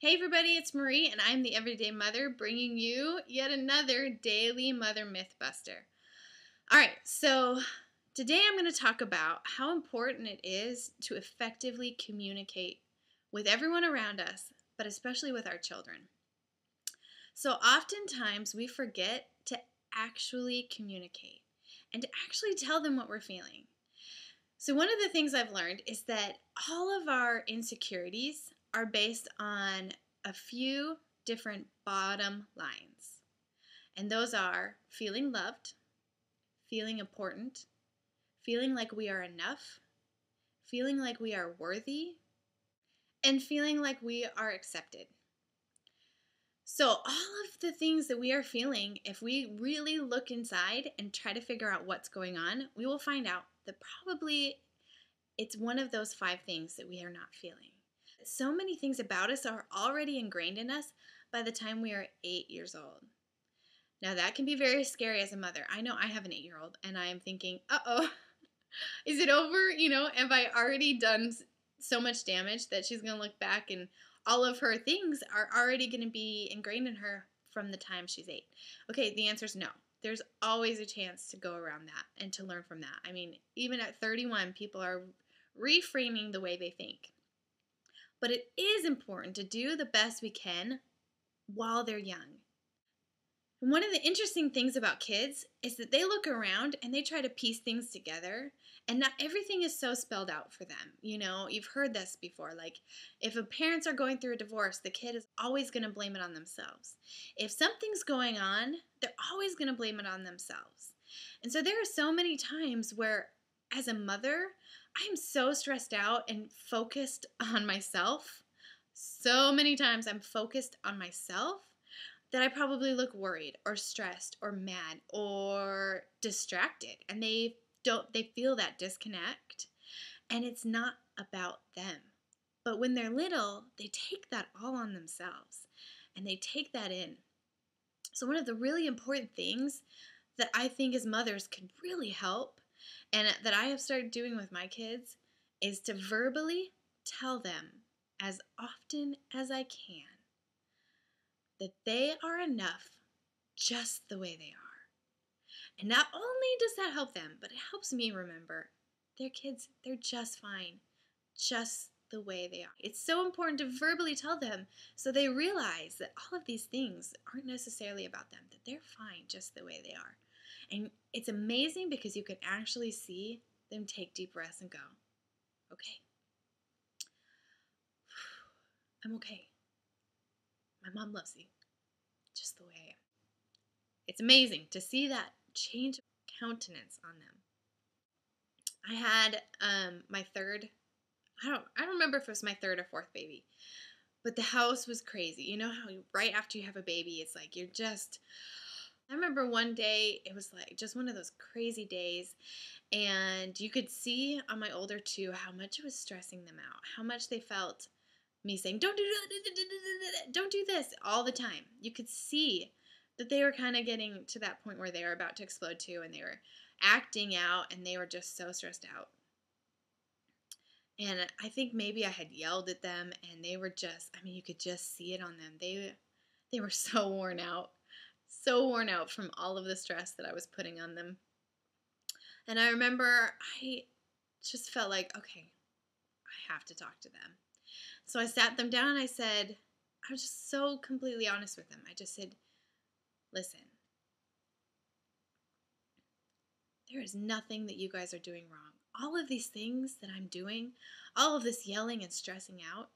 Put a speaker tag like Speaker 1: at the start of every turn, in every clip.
Speaker 1: Hey everybody, it's Marie and I'm the Everyday Mother bringing you yet another daily Mother Mythbuster. Alright, so today I'm going to talk about how important it is to effectively communicate with everyone around us, but especially with our children. So oftentimes we forget to actually communicate and to actually tell them what we're feeling. So one of the things I've learned is that all of our insecurities are based on a few different bottom lines. And those are feeling loved, feeling important, feeling like we are enough, feeling like we are worthy, and feeling like we are accepted. So all of the things that we are feeling, if we really look inside and try to figure out what's going on, we will find out that probably it's one of those 5 things that we are not feeling. So many things about us are already ingrained in us by the time we are 8 years old. Now that can be very scary as a mother. I know I have an 8-year-old and I am thinking, uh-oh, is it over? Have I already done so much damage that she's going to look back and all of her things are already going to be ingrained in her from the time she's 8? Okay, the answer is no. There's always a chance to go around that and to learn from that. I mean, even at 31, people are reframing the way they think. But it is important to do the best we can while they're young. And one of the interesting things about kids is that they look around and they try to piece things together, and not everything is so spelled out for them. You've heard this before. Like, if parents are going through a divorce, the kid is always going to blame it on themselves. If something's going on, they're always going to blame it on themselves. And so there are so many times where, as a mother, I am so stressed out and focused on myself. So many times I'm focused on myself that I probably look worried or stressed or mad or distracted, and they feel that disconnect, and it's not about them. But when they're little, they take that all on themselves and they take that in. So one of the really important things that I think as mothers can really help, and that I have started doing with my kids, is to verbally tell them as often as I can that they are enough just the way they are. And not only does that help them, but it helps me remember they're kids, they're just fine, just the way they are. It's so important to verbally tell them so they realize that all of these things aren't necessarily about them, that they're fine just the way they are. And it's amazing because you can actually see them take deep breaths and go, okay, I'm okay. My mom loves you just the way I am. It's amazing to see that change of countenance on them. I had my third, I don't remember if it was my third or fourth baby, but the house was crazy. You know how right after you have a baby, it's like I remember one day, it was like just one of those crazy days, and you could see on my older two how much it was stressing them out, how much they felt me saying, don't do this all the time. You could see that they were kind of getting to that point where they were about to explode too, and they were acting out, and they were just so stressed out. And I think maybe I had yelled at them, and they were just, you could just see it on them. They were so worn out from all of the stress that I was putting on them. And I remember I just felt like, okay, I have to talk to them. So I sat them down and I was just so completely honest with them. I just said, listen, there is nothing that you guys are doing wrong. All of these things that I'm doing, all of this yelling and stressing out,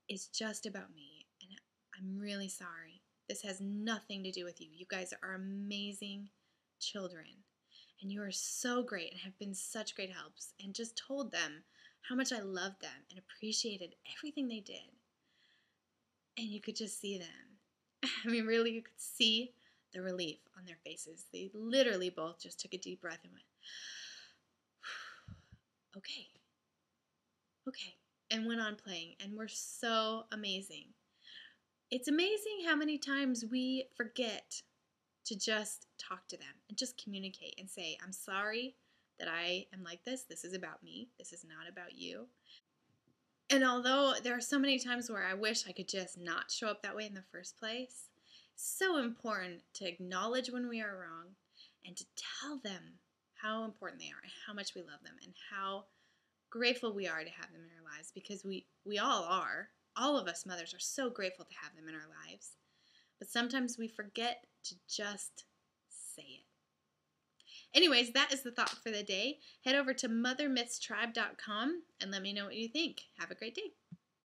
Speaker 1: is just about me. And I'm really sorry. This has nothing to do with you. You guys are amazing children. And you are so great and have been such great helps. And just told them how much I loved them and appreciated everything they did. And you could just see them. Really, you could see the relief on their faces. They literally both just took a deep breath and went, okay, and went on playing, and were so amazing. It's amazing how many times we forget to just talk to them and just communicate and say, I'm sorry that I am like this. This is about me. This is not about you. And although there are so many times where I wish I could just not show up that way in the first place, it's so important to acknowledge when we are wrong and to tell them how important they are and how much we love them and how grateful we are to have them in our lives, because we all are. All of us mothers are so grateful to have them in our lives. But sometimes we forget to just say it. Anyways, that is the thought for the day. Head over to mothermythstribe.com and let me know what you think. Have a great day.